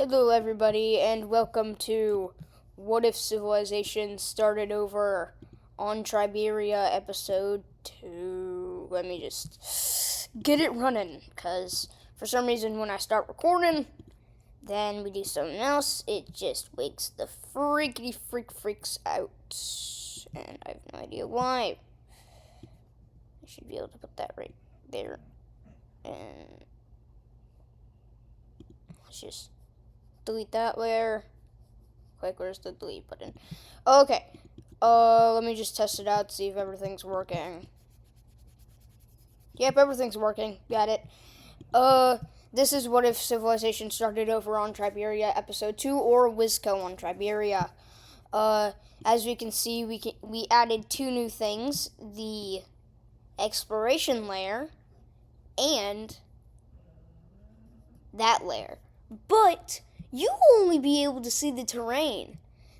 Hello, everybody, and welcome to What If Civilization Started Over on Triberia episode 2. Let me just get it running, because for some reason when I start recording, then we do something else, it just wakes the freaks out. And I have no idea why. I should be able to put that right there. And let's just delete that layer. Quick, where's the delete button? Okay. Let me just test it out, see if everything's working. Yep, everything's working. Got it. This is What If Civilization Started Over on Triberia episode 2, or Wisco on Triberia. As we can see, we added two new things: the exploration layer and that layer. But you will only be able to see the terrain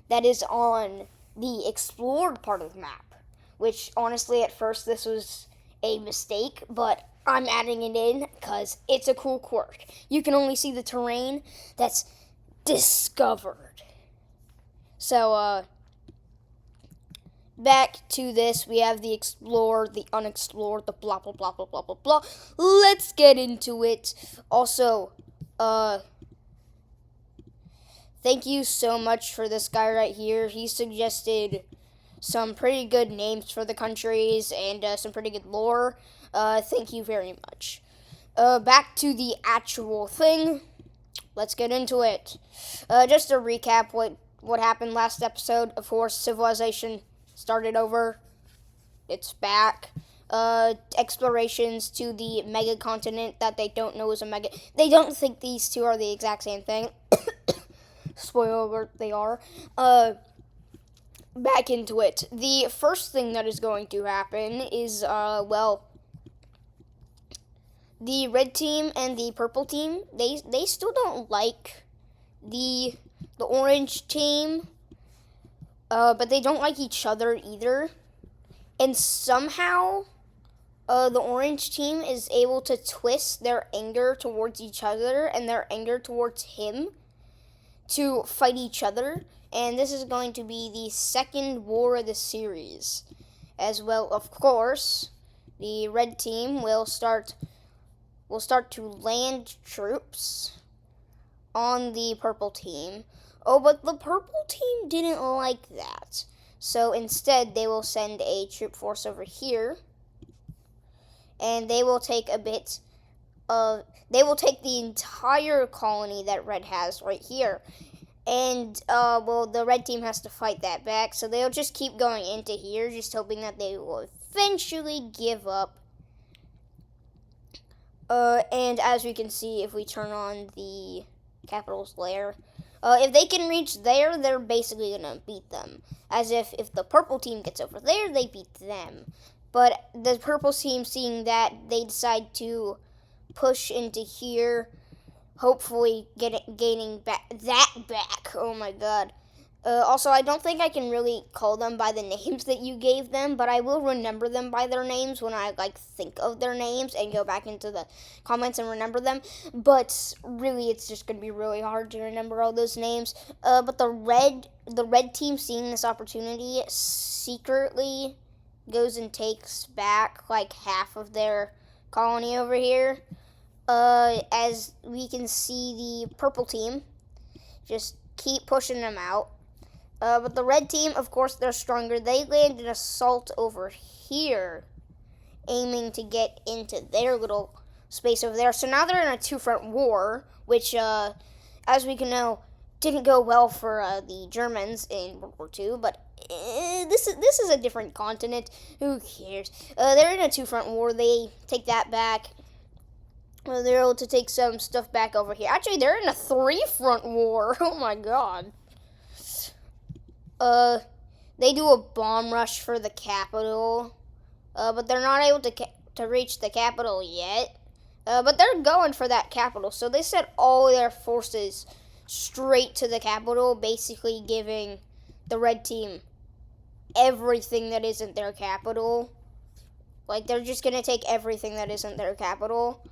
that is on the explored part of the map, which honestly at first this was a mistake, but I'm adding it in because it's a cool quirk. You can only see the terrain that's discovered. So, back to this, we have the explored, the unexplored, the blah blah blah blah blah blah blah. Let's get into it. Also, thank you so much for this guy right here. He suggested some pretty good names for the countries and some pretty good lore. Thank you very much. Back to the actual thing. Let's get into it. Just to recap what happened last episode. Of course, civilization started over. It's back. Explorations to the mega continent that they don't know is a mega. They don't think these two are the exact same thing. Spoiler alert, they are. Back into it. The first thing that is going to happen is, the red team and the purple team, they still don't like the orange team, but they don't like each other either. And somehow, the orange team is able to twist their anger towards each other and their anger towards him to fight each other, and this is going to be the second war of the series. As well, of course, the red team will start to land troops on the purple team. Oh, but the purple team didn't like that. So instead, they will send a troop force over here, and they will take the entire colony that red has right here. And, the red team has to fight that back, so they'll just keep going into here, just hoping that they will eventually give up. And as we can see, if we turn on the capitals layer, if they can reach there, they're basically gonna beat them. As if the purple team gets over there, they beat them. But the purple team, seeing that, they decide to push into here, hopefully gaining that back. Oh my god. Also, I don't think I can really call them by the names that you gave them, but I will remember them by their names when I think of their names and go back into the comments and remember them. But really, it's just gonna be really hard to remember all those names. But the red team, seeing this opportunity, secretly goes and takes back half of their colony over here. As we can see, the purple team just keep pushing them out. But the red team, of course, they're stronger. They land an assault over here, aiming to get into their little space over there. So now they're in a two-front war, which, as we can know, didn't go well for the Germans in World War II. But this is a different continent. Who cares? They're in a two-front war. They take that back. They're able to take some stuff back over here. Actually, they're in a three-front war. Oh my god. They do a bomb rush for the capital, but they're not able to reach the capital yet. But they're going for that capital, so they sent all their forces straight to the capital, basically giving the red team everything that isn't their capital. They're just gonna take everything that isn't their capital.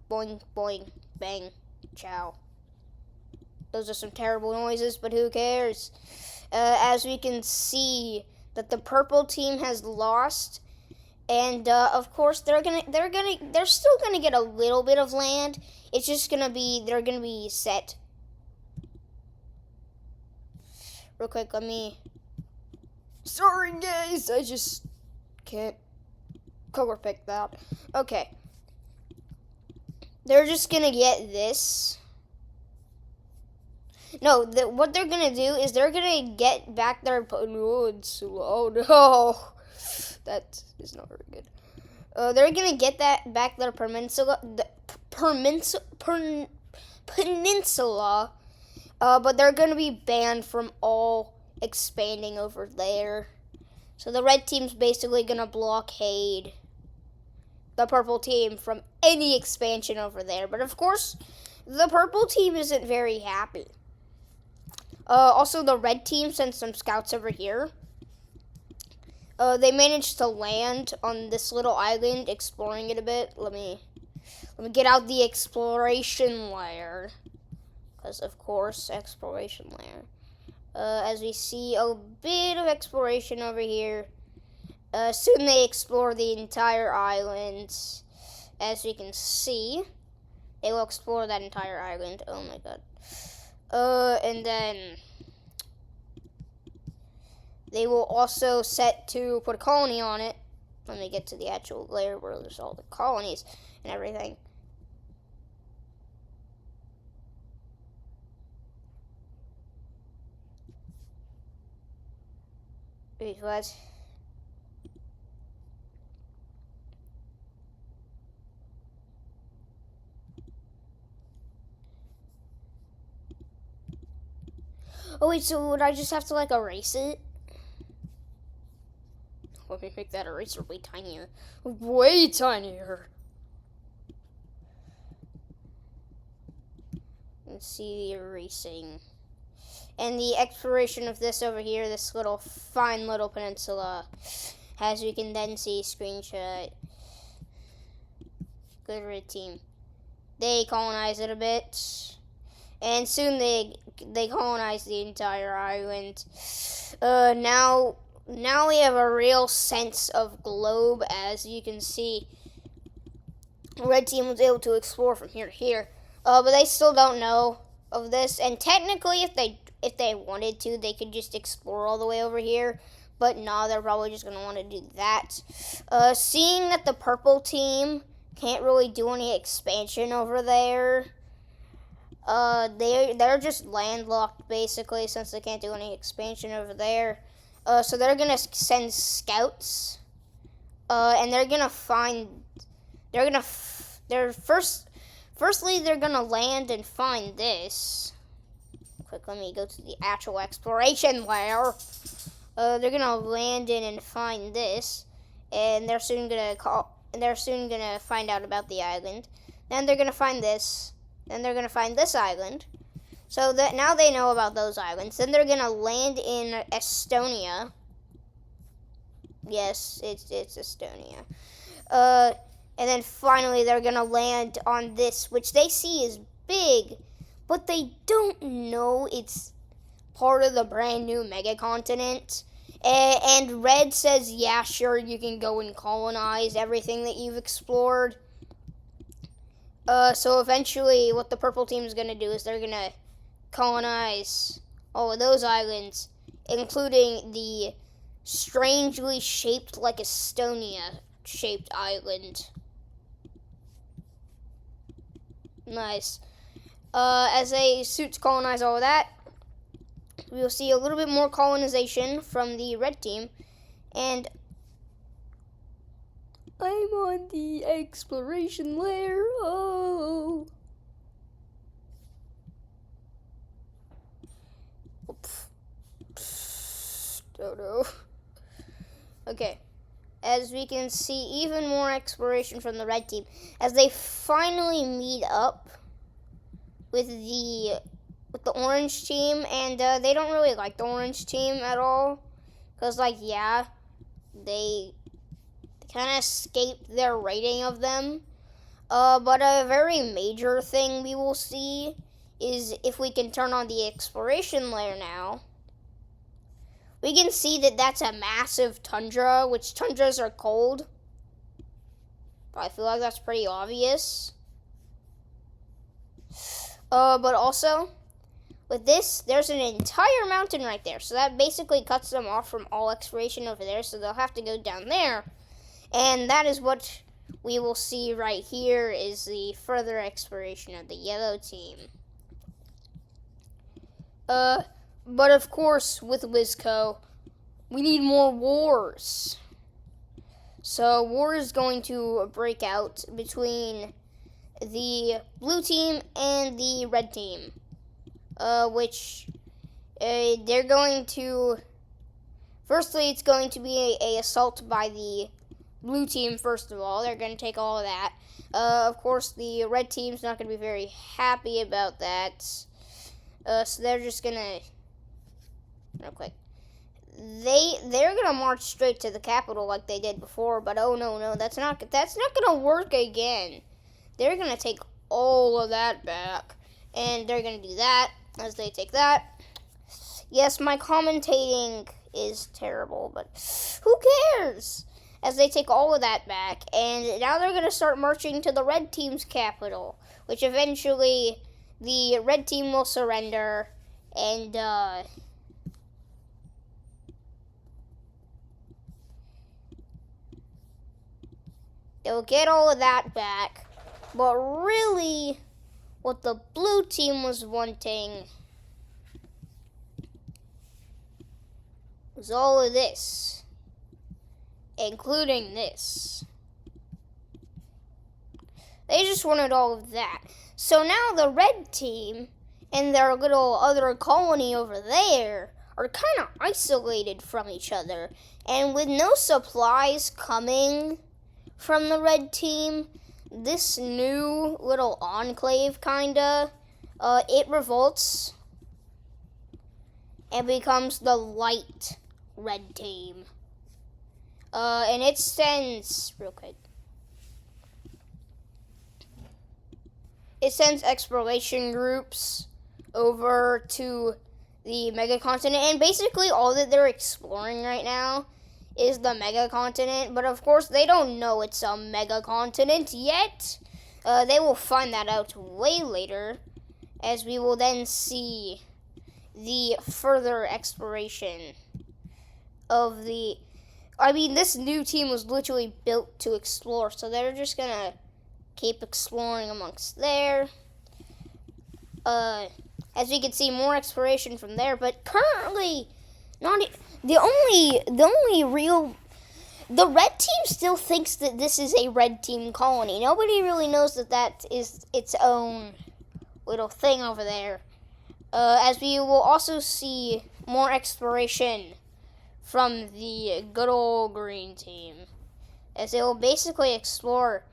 Boing, boing, bang, chow. Those are some terrible noises, but who cares? As we can see that the purple team has lost, and of course they're still gonna get a little bit of land. It's just they're gonna be set. Real quick, let me. Sorry guys, I just can't color pick that. Okay. They're just gonna get this. No, what they're gonna do is they're gonna get back their. No, it's so loud. Oh, that is not very good. They're gonna get that back their peninsula. Peninsula. But they're gonna be banned from all expanding over there. So the red team's basically gonna blockade the purple team from any expansion over there. But of course, the purple team isn't very happy. Also, the red team sent some scouts over here. They managed to land on this little island, exploring it a bit. Let me get out the exploration layer. Because, of course, exploration layer. As we see a bit of exploration over here. Soon they explore the entire island. As we can see, they will explore that entire island. Oh my god. And then they will also set to put a colony on it when they get to the actual layer where there's all the colonies and everything. Wait, what? Oh wait, so would I just have to like erase it? Let me make that eraser way tinier. Way tinier. Let's see the erasing. And the exploration of this over here, this little fine little peninsula. As we can then see, screenshot. Good red team. They colonize it a bit. And soon they colonize the entire island. Now we have a real sense of globe. As you can see, the red team was able to explore from here to here. But they still don't know of this. And technically, if they wanted to, they could just explore all the way over here. But no, they're probably just going to want to do that. Seeing that the purple team can't really do any expansion over there, they're just landlocked, basically, since they can't do any expansion over there. So they're going to send scouts. And they're going to find... Firstly, they're going to land and find this. Quick, let me go to the actual exploration layer. They're gonna land in and find this, and they're soon gonna find out about the island. Then they're gonna find this. Then they're gonna find this island. So that now they know about those islands. Then they're gonna land in Estonia. Yes, it's Estonia. And then finally they're gonna land on this, which they see is big. But they don't know it's part of the brand new mega continent. And Red says, yeah, sure, you can go and colonize everything that you've explored. So eventually what the purple team is going to do is they're going to colonize all of those islands, including the strangely shaped like Estonia shaped island. Nice. As they suit to colonize all of that, we will see a little bit more colonization from the red team. And I'm on the exploration layer. Oh. Oh no. Okay. As we can see, even more exploration from the red team. As they finally meet up with the orange team, and they don't really like the orange team at all, because like, yeah, they kind of escaped their rating of them. But a very major thing we will see is if we can turn on the exploration layer now, we can see that that's a massive tundra, which tundras are cold. But I feel like that's pretty obvious. But also, with this, there's an entire mountain right there. So that basically cuts them off from all exploration over there. So they'll have to go down there. And that is what we will see right here is the further exploration of the yellow team. But of course, with Wisco, we need more wars. So war is going to break out between the blue team and the red team, which they're going to. Firstly, it's going to be a assault by the blue team. First of all, they're going to take all of that. Of course, the red team's not going to be very happy about that. So they're just gonna, real quick. They're gonna march straight to the capital like they did before, but oh no, that's not gonna work again. They're gonna take all of that back, and they're gonna do that as they take that. Yes, my commentating is terrible, but who cares? As they take all of that back, and now they're gonna start marching to the red team's capital, which eventually the red team will surrender, and they'll get all of that back. But really, what the blue team was wanting was all of this, including this. They just wanted all of that. So now the red team and their little other colony over there are kind of isolated from each other. And with no supplies coming from the red team, this new little enclave it revolts and becomes the light red team. And it sends, real quick, it sends exploration groups over to the mega continent, and basically all that they're exploring right now is the mega continent, but of course they don't know it's a mega continent yet. They will find that out way later, as we will then see the further exploration of this new team was literally built to explore, so they're just gonna keep exploring amongst there. As we can see, more exploration from there, but currently, the red team still thinks that this is a red team colony. Nobody really knows that is its own little thing over there. As we will also see more exploration from the good old green team, as they will basically explore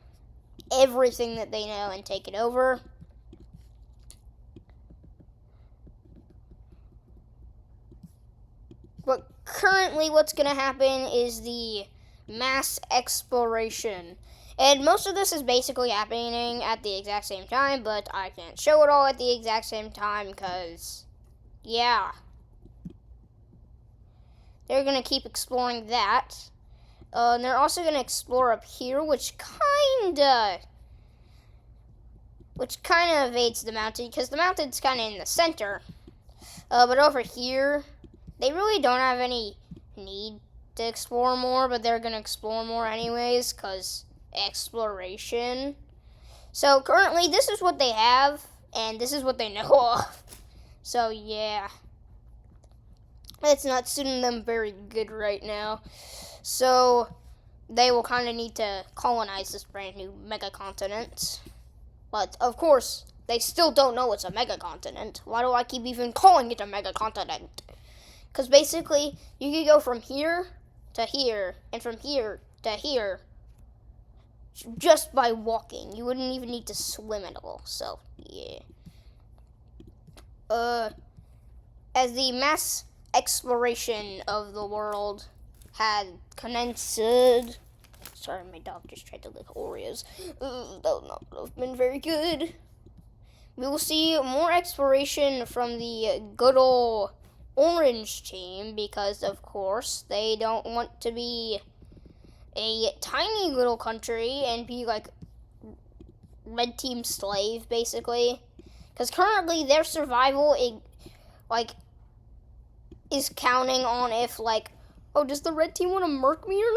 everything that they know and take it over. But currently what's going to happen is the mass exploration. And most of this is basically happening at the exact same time, but I can't show it all at the exact same time because, yeah. They're going to keep exploring that. And they're also going to explore up here, which kind of evades the mountain, because the mountain's kind of in the center. But over here, they really don't have any need to explore more, but they're going to explore more anyways, because exploration. So currently, this is what they have, and this is what they know of. So, yeah. It's not suiting them very good right now. So they will kind of need to colonize this brand new mega continent. But of course, they still don't know it's a mega continent. Why do I keep even calling it a mega continent? Because basically, you can go from here to here, and from here to here, just by walking. You wouldn't even need to swim at all. So, yeah. As the mass exploration of the world had commenced. Sorry, my dog just tried to lick Oreos. That would not have been very good. we will see more exploration from the good old orange team because, of course, they don't want to be a tiny little country and be like red team slave, basically. Because currently their survival is counting on if, like, oh, does the red team want to murk me or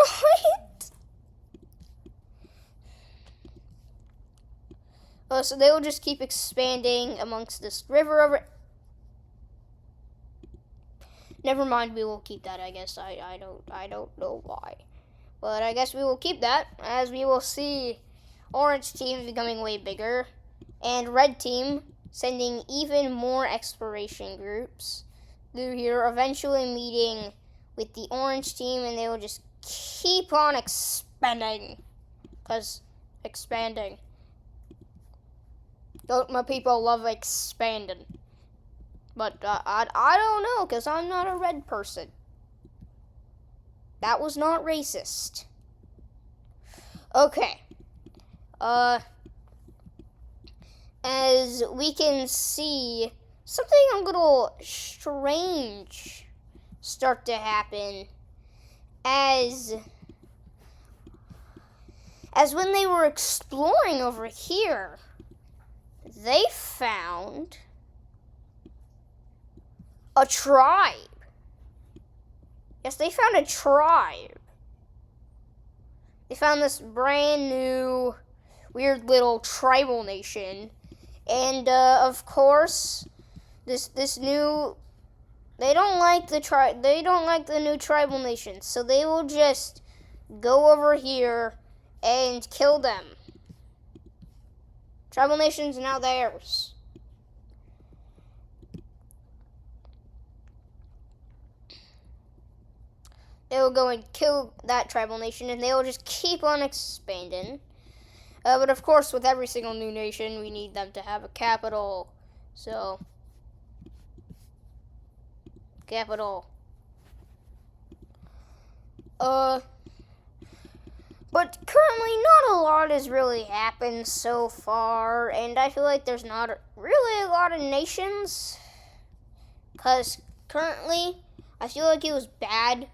not? So they will just keep expanding amongst this river over. Never mind, we will keep that, I guess. I don't know why. But I guess we will keep that, as we will see orange team becoming way bigger, and red team sending even more exploration groups through here, eventually meeting with the orange team, and they will just keep on expanding. Because expanding. Don't my people love expanding? But I don't know, because I'm not a red person. That was not racist. Okay. As we can see, something a little strange start to happen as when they were exploring over here, they found a tribe. Yes, they found a tribe. They found this brand new, weird little tribal nation. And, of course, this new, they don't like the new tribal nations. So they will just go over here and kill them. Tribal nation's now theirs. They will go and kill that tribal nation, and they will just keep on expanding. But of course, with every single new nation, we need them to have a capital. So, capital. But currently, not a lot has really happened so far, and I feel like there's not really a lot of nations. Because currently, I feel like it was bad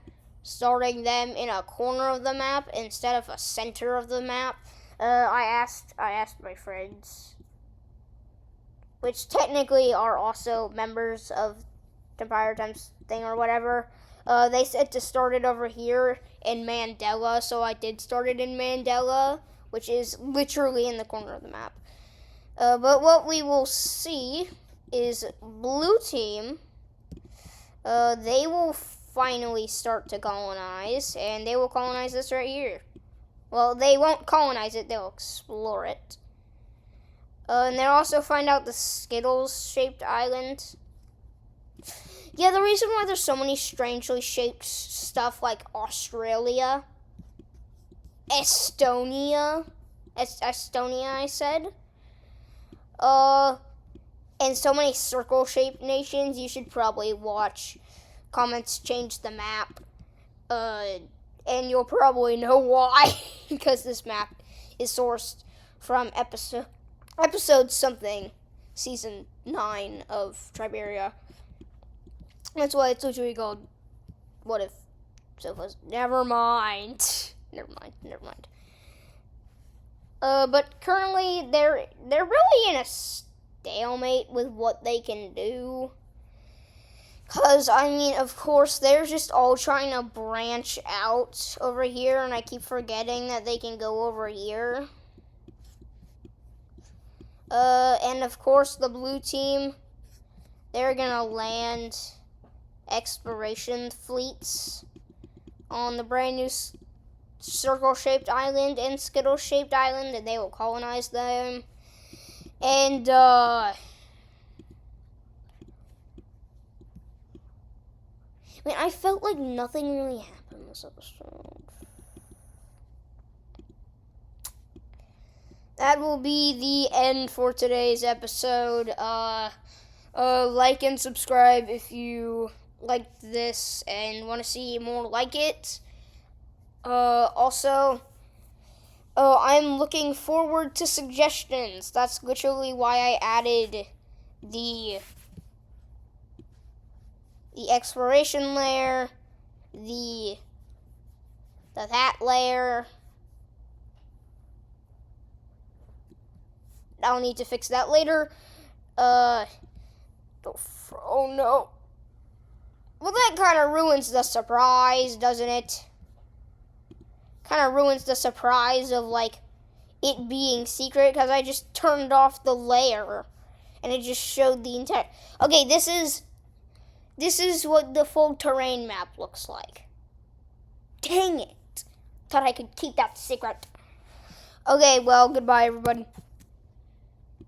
starting them in a corner of the map instead of a center of the map. I asked my friends, which technically are also members of Empire Times thing or whatever. They said to start it over here in Mandela, so I did start it in Mandela, which is literally in the corner of the map. But what we will see is blue team. They will finally start to colonize, and they will colonize this right here. Well, they won't colonize it, they'll explore it. And they'll also find out the Skittles-shaped island. Yeah, the reason why there's so many strangely shaped stuff like Australia, Estonia, I said. And so many circle-shaped nations, you should probably watch Comments Change the Map. And you'll probably know why, because this map is sourced from episode something, season 9 of Triberia. That's why it's literally called What If Sofas. Never mind. But currently they're really in a stalemate with what they can do. Because, I mean, of course, they're just all trying to branch out over here, and I keep forgetting that they can go over here. And, of course, the blue team, they're gonna land exploration fleets on the brand new circle-shaped island and Skittle-shaped island, and they will colonize them. And, I mean, I felt like nothing really happened this episode. That will be the end for today's episode. Like and subscribe if you liked this and want to see more like it. Also, Oh, I'm looking forward to suggestions. That's literally why I added the exploration layer, that layer. I'll need to fix that later. Oh no. Well, that kind of ruins the surprise, doesn't it? Kind of ruins the surprise of, like, it being secret, because I just turned off the layer, and it just showed the entire... Okay, this is what the full terrain map looks like. Dang it. Thought I could keep that secret. Okay, well, goodbye, everybody.